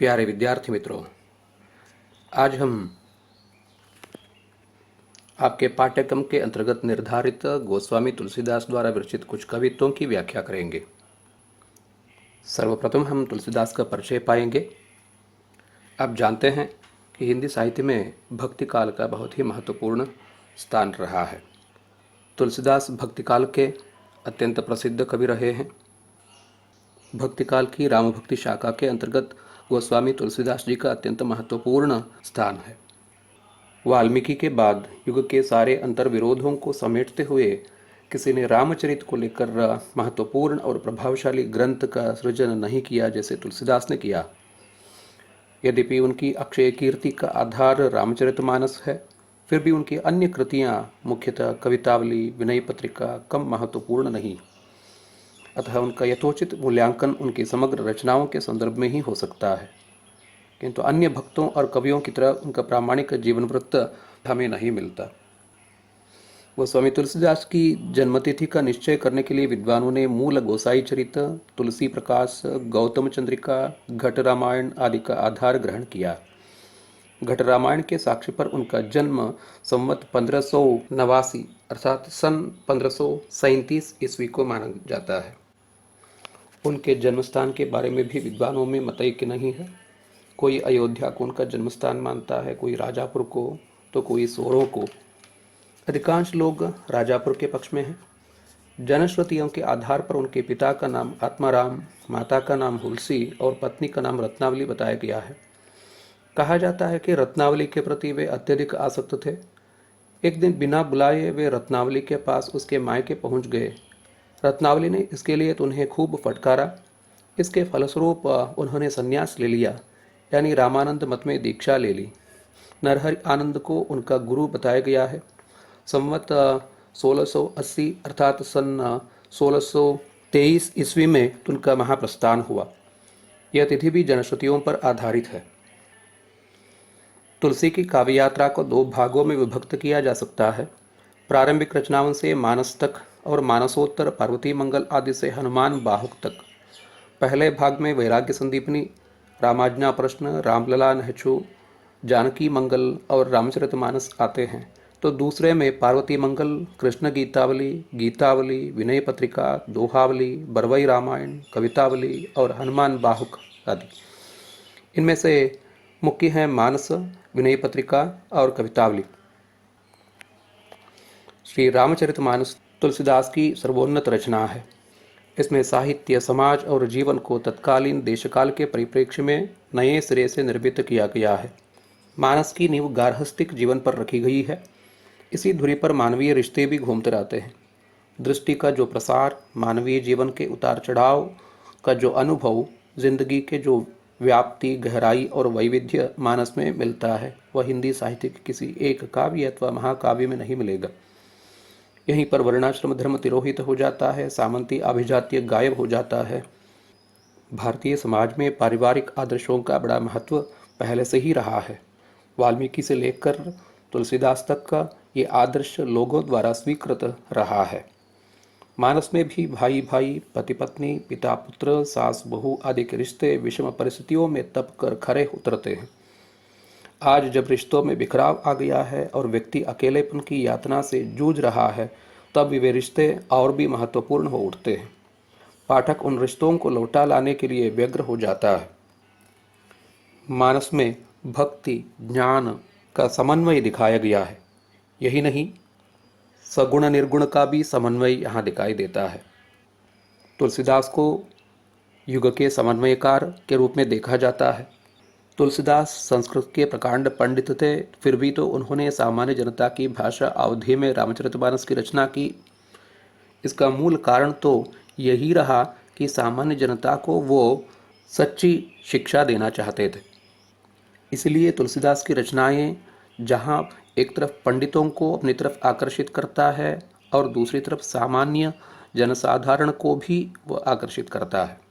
प्यारे विद्यार्थी मित्रों, आज हम आपके पाठ्यक्रम के अंतर्गत निर्धारित गोस्वामी तुलसीदास द्वारा विरचित कुछ कवित्वों की व्याख्या करेंगे। सर्वप्रथम हम तुलसीदास का परिचय पाएंगे। आप जानते हैं कि हिंदी साहित्य में भक्ति काल का बहुत ही महत्वपूर्ण स्थान रहा है। तुलसीदास भक्ति काल के अत्यंत प्रसिद्ध कवि रहे हैं। भक्ति काल की राम भक्ति शाखा के अंतर्गत गोस्वामी तुलसीदास जी का अत्यंत महत्वपूर्ण स्थान है। वाल्मीकि के बाद युग के सारे अंतर्विरोधों को समेटते हुए किसी ने रामचरित को लेकर महत्वपूर्ण और प्रभावशाली ग्रंथ का सृजन नहीं किया जैसे तुलसीदास ने किया। यद्यपि उनकी अक्षय कीर्ति का आधार रामचरितमानस है, फिर भी उनकी अन्य कृतियां, मुख्यतः कवितावली, विनय पत्रिका, कम महत्वपूर्ण नहीं। अतः उनका यथोचित मूल्यांकन उनकी समग्र रचनाओं के संदर्भ में ही हो सकता है, किंतु अन्य भक्तों और कवियों की तरह उनका प्रामाणिक जीवन वृत्त हमें नहीं मिलता। गोस्वामी तुलसीदास की जन्मतिथि का निश्चय करने के लिए विद्वानों ने मूल गोसाई चरित, तुलसी प्रकाश, गौतम चंद्रिका, घट रामायण आदि का आधार ग्रहण किया। घट रामायण के साक्ष्य पर उनका जन्म संवत 1589 अर्थात सन 1537 ईस्वी को माना जाता है। उनके जन्मस्थान के बारे में भी विद्वानों में मतैक्य नहीं है। कोई अयोध्या को उनका जन्मस्थान मानता है, कोई राजापुर को, तो कोई सोरों को। अधिकांश लोग राजापुर के पक्ष में हैं। जनश्रुतियों के आधार पर उनके पिता का नाम आत्माराम, माता का नाम हुलसी और पत्नी का नाम रत्नावली बताया गया है। कहा जाता है कि रत्नावली के प्रति वे अत्यधिक आसक्त थे। एक दिन बिना बुलाए वे रत्नावली के पास उसके मायके पहुंच गए। रत्नावली ने इसके लिए तो उन्हें खूब फटकारा। इसके फलस्वरूप उन्होंने संन्यास ले लिया, यानी रामानंद मत में दीक्षा ले ली। नरहरि आनंद को उनका गुरु बताया गया है। संवत 1680 अर्थात सन 1623 ईस्वी में उनका महाप्रस्थान हुआ। यह तिथि भी जनश्रुतियों पर आधारित है। तुलसी की काव्य यात्रा को दो भागों में विभक्त किया जा सकता है। प्रारंभिक रचनाओं से मानस तक और मानसोत्तर पार्वती मंगल आदि से हनुमान बाहुक तक। पहले भाग में वैराग्य संदीपनी, रामाज्ञा प्रश्न, रामलला नहचू, जानकी मंगल और रामचरितमानस आते हैं, तो दूसरे में पार्वती मंगल, कृष्ण गीतावली, गीतावली, विनय पत्रिका, दोहावली, बरवई रामायण, कवितावली और हनुमान बाहुक आदि। इनमें से मुख्य हैं मानस, विनय पत्रिका और कवितावली। श्री रामचरितमानस तुलसीदास की सर्वोन्नत रचना है। इसमें साहित्य, समाज और जीवन को तत्कालीन देशकाल के परिप्रेक्ष्य में नए सिरे से निर्मित किया गया है। मानस की नींव गार्हस्थ्यिक जीवन पर रखी गई है। इसी धुरी पर मानवीय रिश्ते भी घूमते रहते हैं। दृष्टि का जो प्रसार, मानवीय जीवन के उतार चढ़ाव का जो अनुभव, जिंदगी के जो व्याप्ति, गहराई और वैविध्य मानस में मिलता है, वह हिंदी साहित्य के किसी एक काव्य अथवा महाकाव्य में नहीं मिलेगा। यहीं पर वर्णाश्रम धर्म तिरोहित हो जाता है, सामंती आभिजात्य गायब हो जाता है। भारतीय समाज में पारिवारिक आदर्शों का बड़ा महत्व पहले से ही रहा है। वाल्मीकि से लेकर तुलसीदास तक का ये आदर्श लोगों द्वारा स्वीकृत रहा है। मानस में भी भाई भाई, पति पत्नी, पिता पुत्र, सास बहू आदि के रिश्ते विषम परिस्थितियों में तप कर खरे उतरते हैं। आज जब रिश्तों में बिखराव आ गया है और व्यक्ति अकेलेपन की यातना से जूझ रहा है, तब वे रिश्ते और भी महत्वपूर्ण हो उठते हैं। पाठक उन रिश्तों को लौटा लाने के लिए व्यग्र हो जाता है। मानस में भक्ति, ज्ञान का समन्वय दिखाया गया है। यही नहीं, सगुण निर्गुण का भी समन्वय यहाँ दिखाई देता है। तुलसीदास को युग के समन्वयकार के रूप में देखा जाता है। तुलसीदास संस्कृत के प्रकांड पंडित थे, फिर भी तो उन्होंने सामान्य जनता की भाषा अवधि में रामचरितमानस की रचना की। इसका मूल कारण तो यही रहा कि सामान्य जनता को वो सच्ची शिक्षा देना चाहते थे। इसलिए तुलसीदास की रचनाएं जहाँ एक तरफ पंडितों को अपनी तरफ आकर्षित करता है और दूसरी तरफ सामान्य जनसाधारण को भी वो आकर्षित करता है।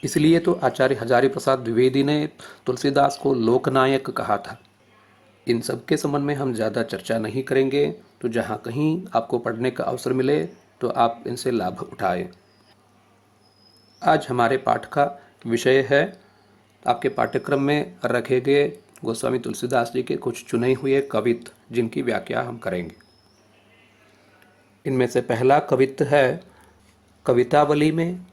इसलिए तो आचार्य हजारी प्रसाद द्विवेदी ने तुलसीदास को लोकनायक कहा था। इन सब के संबंध में हम ज़्यादा चर्चा नहीं करेंगे, तो जहाँ कहीं आपको पढ़ने का अवसर मिले तो आप इनसे लाभ उठाएं। आज हमारे पाठ का विषय है आपके पाठ्यक्रम में रखे गए गोस्वामी तुलसीदास जी के कुछ चुने हुए कवित्त जिनकी व्याख्या हम करेंगे। इनमें से पहला कवित्त है कवितावली में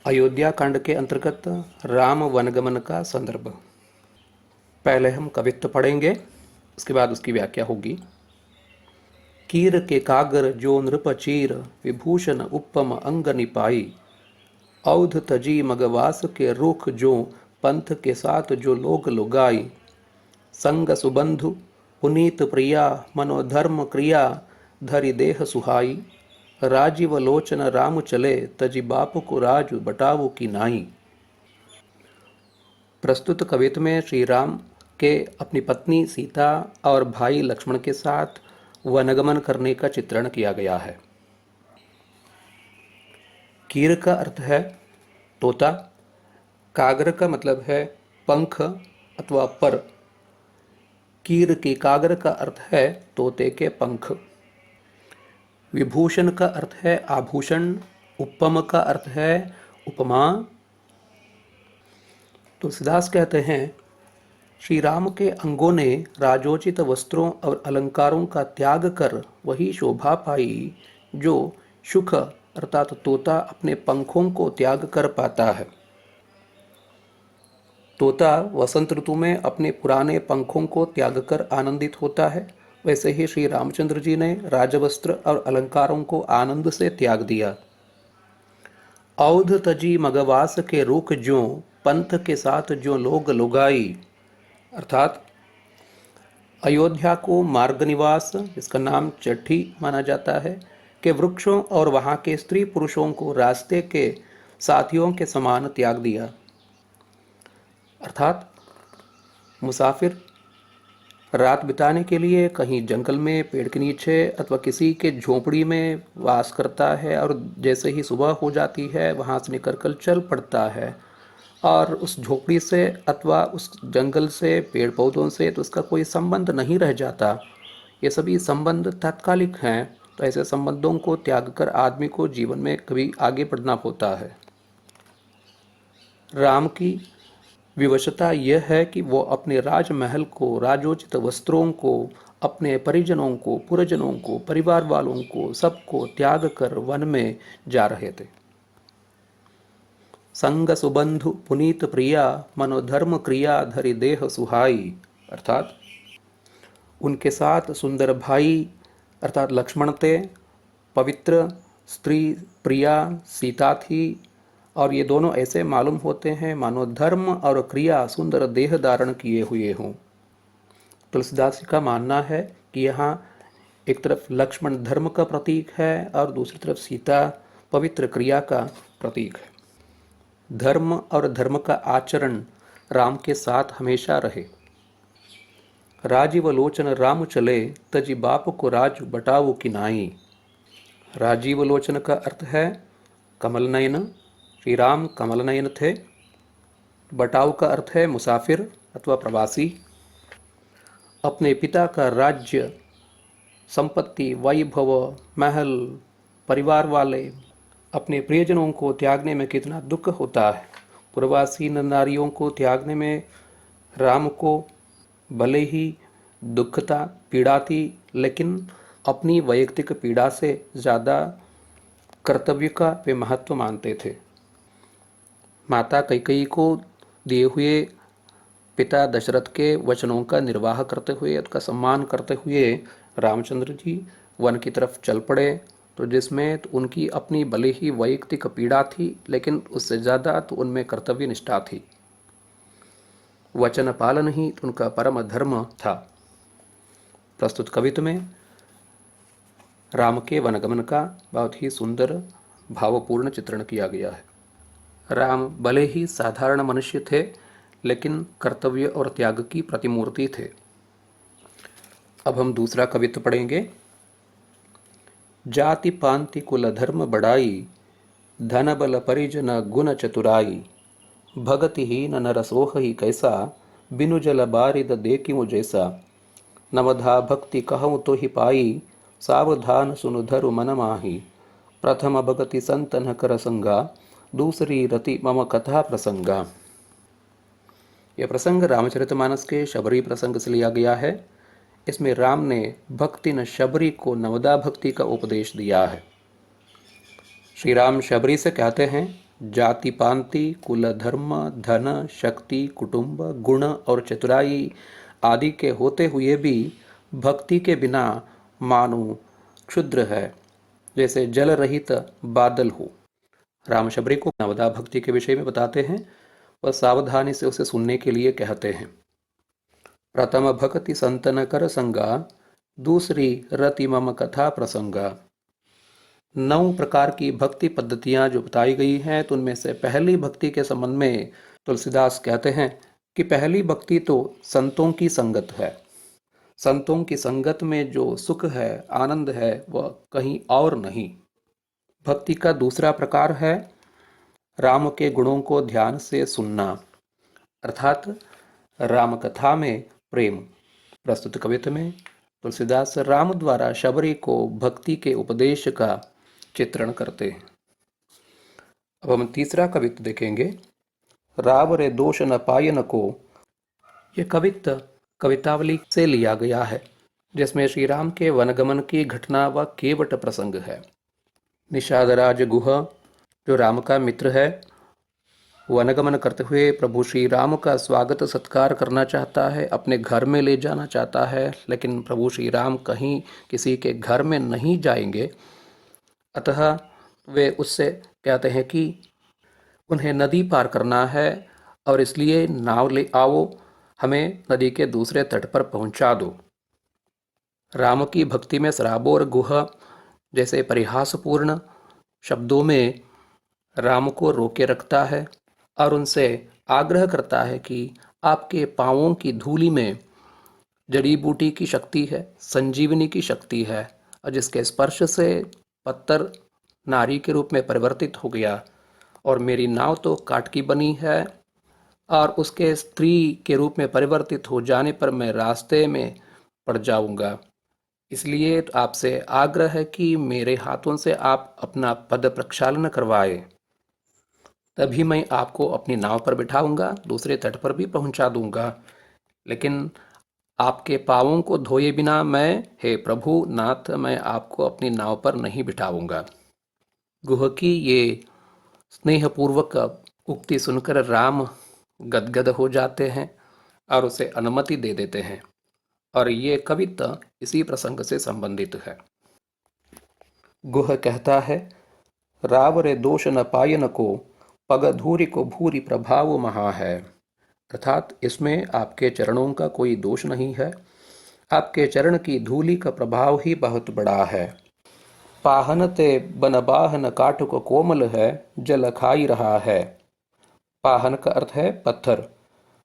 अयोध्या कांड के अंतर्गत राम वनगमन का संदर्भ। पहले हम कवित्त पढ़ेंगे, उसके बाद उसकी व्याख्या होगी। कीर के कागर जो नृप चीर, विभूषण उपम अंग निपाई। औध तजी मगवास के रुख जो, पंथ के साथ जो लोग लुगाई। संग सुबंधु पुनीत प्रिया, मनोधर्म क्रिया धरि देह सुहाई। राजीव लोचन राम चले, तजी बापु को राज बटावो की नाई। प्रस्तुत कवित्त में श्री राम के अपनी पत्नी सीता और भाई लक्ष्मण के साथ वनगमन करने का चित्रण किया गया है। कीर का अर्थ है तोता, कागर का मतलब है पंख अथवा पर। कीर की कागर का अर्थ है तोते के पंख। विभूषण का अर्थ है आभूषण। उपम का अर्थ है उपमा। तुलसीदास कहते हैं श्री राम के अंगों ने राजोचित वस्त्रों और अलंकारों का त्याग कर वही शोभा पाई जो शुक अर्थात तोता अपने पंखों को त्याग कर पाता है। तोता वसंत ऋतु में अपने पुराने पंखों को त्याग कर आनंदित होता है, वैसे ही श्री रामचंद्र जी ने राजवस्त्र और अलंकारों को आनंद से त्याग दिया। औध तजी मगवास के रुख ज्यों, पंथ के साथ जो लोग लुगाई, अर्थात अयोध्या को मार्ग निवास, जिसका नाम चट्ठी माना जाता है, के वृक्षों और वहाँ के स्त्री पुरुषों को रास्ते के साथियों के समान त्याग दिया। अर्थात मुसाफिर रात बिताने के लिए कहीं जंगल में पेड़ के नीचे अथवा किसी के झोपड़ी में वास करता है और जैसे ही सुबह हो जाती है वहाँ से निकलकर चल पड़ता है और उस झोपड़ी से अथवा उस जंगल से पेड़ पौधों से तो उसका कोई संबंध नहीं रह जाता। ये सभी संबंध तात्कालिक हैं, तो ऐसे संबंधों को त्याग कर आदमी को जीवन में कभी आगे बढ़ना होता है। राम की विवशता यह है कि वो अपने राजमहल को, राजोचित वस्त्रों को, अपने परिजनों को, पुरजनों को, परिवार वालों को, सबको त्याग कर वन में जा रहे थे। संग सुबंधु पुनीत प्रिया, मनोधर्म क्रिया धरि देह सुहाई, अर्थात उनके साथ सुंदर भाई अर्थात लक्ष्मण थे, पवित्र स्त्री प्रिया सीता थी, और ये दोनों ऐसे मालूम होते हैं मानो धर्म और क्रिया सुंदर देह धारण किए हुए हों। तुलसीदास जी का मानना है कि यहाँ एक तरफ लक्ष्मण धर्म का प्रतीक है और दूसरी तरफ सीता पवित्र क्रिया का प्रतीक है। धर्म और धर्म का आचरण राम के साथ हमेशा रहे। राजीव लोचन राम चले, तजी बाप को राज बटावो की नाई। राजीव लोचन का अर्थ है कमल नयन। श्री राम कमल नयन थे। बटाव का अर्थ है मुसाफिर अथवा प्रवासी। अपने पिता का राज्य, संपत्ति, वैभव, महल, परिवार वाले, अपने प्रियजनों को त्यागने में कितना दुख होता है। प्रवासी नारियों को त्यागने में राम को भले ही दुख था, पीड़ा थी, लेकिन अपनी वैयक्तिक पीड़ा से ज़्यादा कर्तव्य का वे महत्व मानते थे। माता कैकेयी को दिए हुए पिता दशरथ के वचनों का निर्वाह करते हुए, उसका सम्मान करते हुए रामचंद्र जी वन की तरफ चल पड़े, तो जिसमें तो उनकी अपनी भले ही वैयक्तिक पीड़ा थी, लेकिन उससे ज़्यादा तो उनमें कर्तव्य निष्ठा थी। वचन पालन ही तो उनका परम धर्म था। प्रस्तुत कवित्त में राम के वनगमन का बहुत ही सुंदर भावपूर्ण चित्रण किया गया है। राम भले ही साधारण मनुष्य थे, लेकिन कर्तव्य और त्याग की प्रतिमूर्ति थे। अब हम दूसरा कवित्त पढ़ेंगे। जाति पांति कुल धर्म बढ़ाई, धन बल परिजन गुण चतुराई। भगतिहीन नर सोह ही कैसा, बिनु जल बारिद देखियो जैसा। नवधा भक्ति कहूँ तो ही पाई, सावधान सुनु धरु मन माही। प्रथम भगति संतन कर संगा, दूसरी रति मम कथा प्रसंगा। यह प्रसंग रामचरितमानस के शबरी प्रसंग से लिया गया है। इसमें राम ने भक्ति न शबरी को नवदा भक्ति का उपदेश दिया है। श्री राम शबरी से कहते हैं, जाति पांति कुल धर्म धन शक्ति कुटुंब गुण और चतुराई आदि के होते हुए भी भक्ति के बिना मानो क्षुद्र है, जैसे जल रहित बादल हो। राम शबरी को नवदा भक्ति के विषय में बताते हैं। वह सावधानी से उसे सुनने के लिए कहते हैं। प्रथम भक्ति संतन कर संगा, दूसरी रति मम कथा प्रसंगा। 9 प्रकार की भक्ति पद्धतियां जो बताई गई हैं, तो उनमें से पहली भक्ति के संबंध में तुलसीदास कहते हैं कि पहली भक्ति तो संतों की संगत है। संतों की संगत में जो सुख है, आनंद है, वह कहीं और नहीं। भक्ति का दूसरा प्रकार है राम के गुणों को ध्यान से सुनना, अर्थात राम कथा में प्रेम। प्रस्तुत कवित्व में तुलसीदास राम द्वारा शबरी को भक्ति के उपदेश का चित्रण करते हैं। अब हम तीसरा कवित्व देखेंगे, राव रे दोष न पायन को। यह कवित्व कवितावली से लिया गया है, जिसमें श्री राम के वनगमन की घटना व केवट प्रसंग है। निषादराज गुह जो राम का मित्र है, वनगमन करते हुए प्रभु श्री राम का स्वागत सत्कार करना चाहता है, अपने घर में ले जाना चाहता है, लेकिन प्रभु श्री राम कहीं किसी के घर में नहीं जाएंगे। अतः वे उससे कहते हैं कि उन्हें नदी पार करना है और इसलिए नाव ले आओ, हमें नदी के दूसरे तट पर पहुंचा दो। राम की भक्ति में सराबो और गुह जैसे परिहासपूर्ण शब्दों में राम को रोके रखता है और उनसे आग्रह करता है कि आपके पांवों की धूलि में जड़ी बूटी की शक्ति है, संजीवनी की शक्ति है, और जिसके स्पर्श से पत्थर नारी के रूप में परिवर्तित हो गया और मेरी नाव तो काठ की बनी है और उसके स्त्री के रूप में परिवर्तित हो जाने पर मैं रास्ते में पड़ जाऊंगा। इसलिए आपसे आग्रह है कि मेरे हाथों से आप अपना पद प्रक्षालन करवाए, तभी मैं आपको अपनी नाव पर बिठाऊंगा, दूसरे तट पर भी पहुंचा दूंगा। लेकिन आपके पांवों को धोए बिना मैं, हे प्रभु नाथ, मैं आपको अपनी नाव पर नहीं बिठाऊंगा। गुह की ये स्नेहपूर्वक उक्ति सुनकर राम गदगद हो जाते हैं और उसे अनुमति दे देते हैं, और ये कविता इसी प्रसंग से संबंधित है। गुह कहता है, राव रे दोष न पायन को, पग धूरी को भूरी प्रभाव महा है। अर्थात इसमें आपके चरणों का कोई दोष नहीं है, आपके चरण की धूलि का प्रभाव ही बहुत बड़ा है। पाहन ते बन बाहन काठ को कोमल है, जल खाई रहा है। पाहन का अर्थ है पत्थर,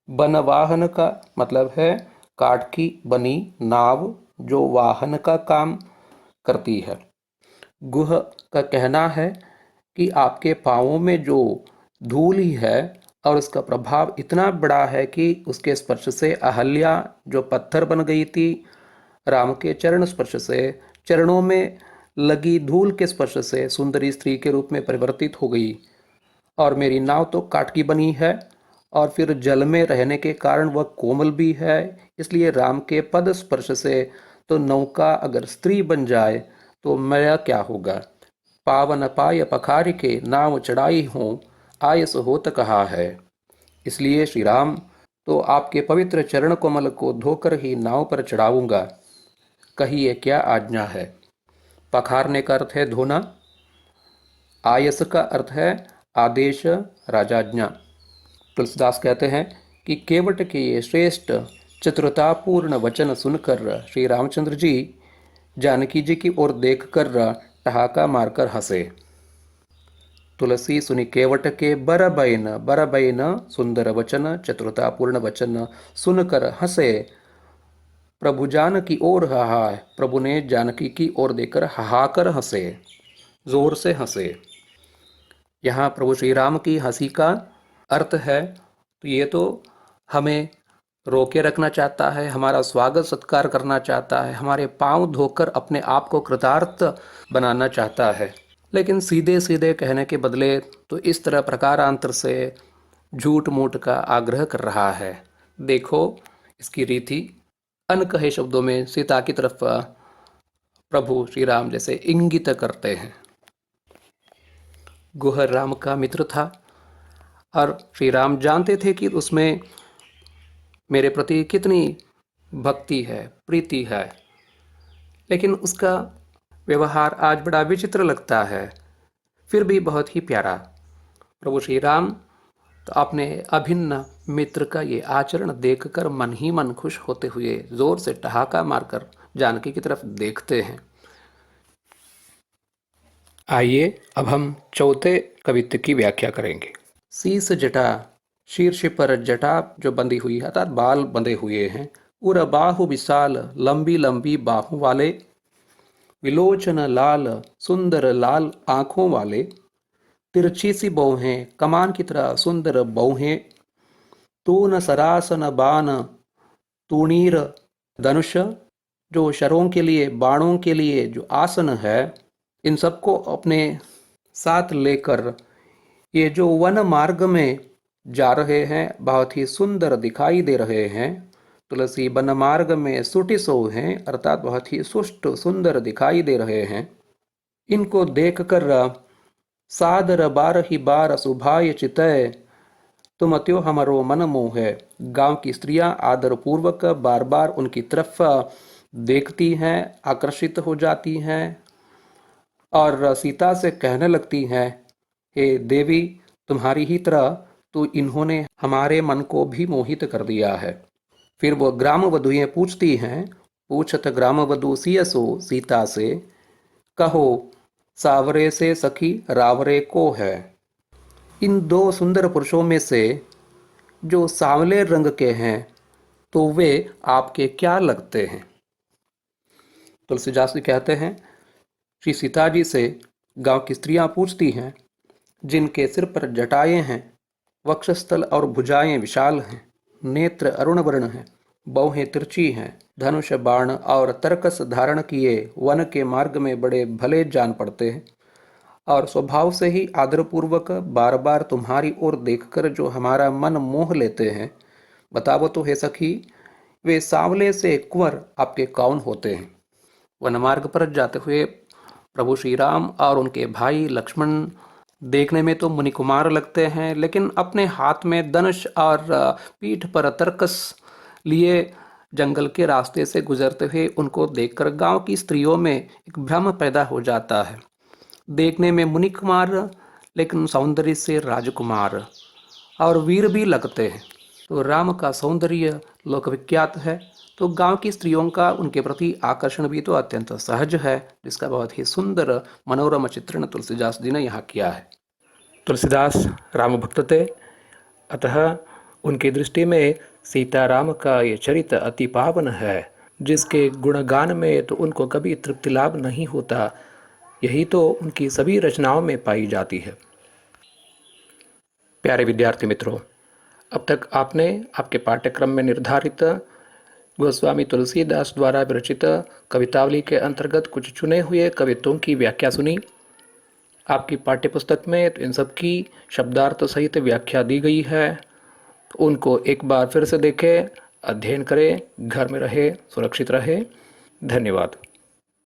बन वाहन का मतलब है काठ की बनी नाव जो वाहन का काम करती है। गुह का कहना है कि आपके पाँवों में जो धूल ही है और उसका प्रभाव इतना बड़ा है कि उसके स्पर्श से अहल्या जो पत्थर बन गई थी, राम के चरण स्पर्श से, चरणों में लगी धूल के स्पर्श से सुंदरी स्त्री के रूप में परिवर्तित हो गई। और मेरी नाव तो काठ की बनी है और फिर जल में रहने के कारण वह कोमल भी है, इसलिए राम के पद स्पर्श से तो नौका अगर स्त्री बन जाए तो मेरा क्या होगा। पावन पाय पखार के नाव चढ़ाई हो, आयस होत कहा है। इसलिए श्री राम तो आपके पवित्र चरण कमल को धोकर ही नाव पर चढ़ाऊंगा। कहिए क्या आज्ञा है। पखारने का अर्थ है धोना, आयस का अर्थ है आदेश, राजाज्ञा। तुलसीदास कहते हैं कि केवट के ये श्रेष्ठ चतुरतापूर्ण वचन सुनकर श्री रामचंद्र जी जानकी जी की ओर देखकर ठहाका मारकर हंसे। तुलसी सुनी केवट के बर बैन सुंदर वचन, चतुरतापूर्ण वचन सुनकर हंसे। प्रभु जानकी ओर हाहा, प्रभु ने जानकी की ओर देखकर हाहाकर हंसे, जोर से हंसे। यहाँ प्रभु श्री राम की हंसी का अर्थ है तो ये तो हमें रोके रखना चाहता है, हमारा स्वागत सत्कार करना चाहता है, हमारे पांव धोकर अपने आप को कृतार्थ बनाना चाहता है। लेकिन सीधे सीधे कहने के बदले तो इस तरह प्रकारांतर से झूठ मूठ का आग्रह कर रहा है। देखो इसकी रीति। अन कहे शब्दों में सीता की तरफ प्रभु श्री राम जैसे इंगित करते हैं। गुहर राम का मित्र था और श्री राम जानते थे कि उसमें मेरे प्रति कितनी भक्ति है, प्रीति है, लेकिन उसका व्यवहार आज बड़ा विचित्र लगता है, फिर भी बहुत ही प्यारा। प्रभु श्री राम तो अपने अभिन्न मित्र का ये आचरण देखकर मन ही मन खुश होते हुए जोर से ठहाका मारकर जानकी की तरफ देखते हैं। आइए अब हम चौथे कवित्व की व्याख्या करेंगे। शीस जटा, शीर्ष पर जटा जो बंधी हुई है अर्थात बाल बंधे हुए हैं। उर बाहु विशाल, लंबी लंबी बाहों वाले। विलोचन लाल, सुंदर लाल आंखों वाले। तिरछी सी बौहें, कमान की तरह सुंदर बौहें। तून सरासन बाण, तूणीर धनुष, जो शरों के लिए, बाणों के लिए जो आसन है, इन सबको अपने साथ लेकर ये जो वन मार्ग में जा रहे हैं बहुत ही सुंदर दिखाई दे रहे हैं। तुलसी वन मार्ग में सुटिसो हैं अर्थात बहुत ही सुष्ट सुंदर दिखाई दे रहे हैं। इनको देखकर सादर बार ही बार सुभाय चितय, तुम त्यो हमारो मन मोह है। गांव की स्त्रियां आदर पूर्वक बार बार उनकी तरफ देखती हैं, आकर्षित हो जाती हैं और सीता से कहने लगती हैं, हे देवी, तुम्हारी ही तरह तो इन्होंने हमारे मन को भी मोहित कर दिया है। फिर वो ग्राम वधुएं पूछती हैं, पूछत ग्राम वधु सियसो सीता से, कहो सावरे से सखी रावरे को है। इन दो सुंदर पुरुषों में से जो सांवले रंग के हैं तो वे आपके क्या लगते हैं। तुलसीदास जी कहते हैं, श्री सीता जी से गांव की स्त्रियां पूछती हैं, जिनके सिर पर जटाएं हैं, वक्षस्थल और भुजाएं विशाल हैं, नेत्र अरुण वर्ण हैं, बाहें तिरछी हैं, धनुष बाण और तरकस धारण किए वन के मार्ग में बड़े भले जान पड़ते हैं और स्वभाव से ही आदरपूर्वक बार बार तुम्हारी ओर देखकर जो हमारा मन मोह लेते हैं, बताओ तो हे सखी, वे सांवले से कुंवर आपके कौन होते हैं। वन मार्ग पर जाते हुए प्रभु श्री राम और उनके भाई लक्ष्मण देखने में तो मुनि कुमार लगते हैं, लेकिन अपने हाथ में धनुष और पीठ पर तरकस लिए जंगल के रास्ते से गुजरते हुए उनको देखकर गांव की स्त्रियों में एक भ्रम पैदा हो जाता है। देखने में मुनि कुमार लेकिन सौंदर्य से राजकुमार और वीर भी लगते हैं। तो राम का सौंदर्य लोकविख्यात है, तो गांव की स्त्रियों का उनके प्रति आकर्षण भी तो अत्यंत सहज है, जिसका बहुत ही सुंदर मनोरम चित्रण तुलसीदास जी ने यहाँ किया है। तुलसीदास राम भक्त थे, अतः उनकी दृष्टि में सीताराम का ये चरित्र अति पावन है, जिसके गुणगान में तो उनको कभी तृप्ति लाभ नहीं होता। यही तो उनकी सभी रचनाओं में पाई जाती है। प्यारे विद्यार्थी मित्रों, अब तक आपने आपके पाठ्यक्रम में निर्धारित गोस्वामी तुलसीदास द्वारा विरचित कवितावली के अंतर्गत कुछ चुने हुए कवित्वों की व्याख्या सुनी। आपकी पाठ्यपुस्तक में तो इन सब की शब्दार्थ सहित व्याख्या दी गई है। उनको एक बार फिर से देखें, अध्ययन करें, घर में रहे, सुरक्षित रहे। धन्यवाद।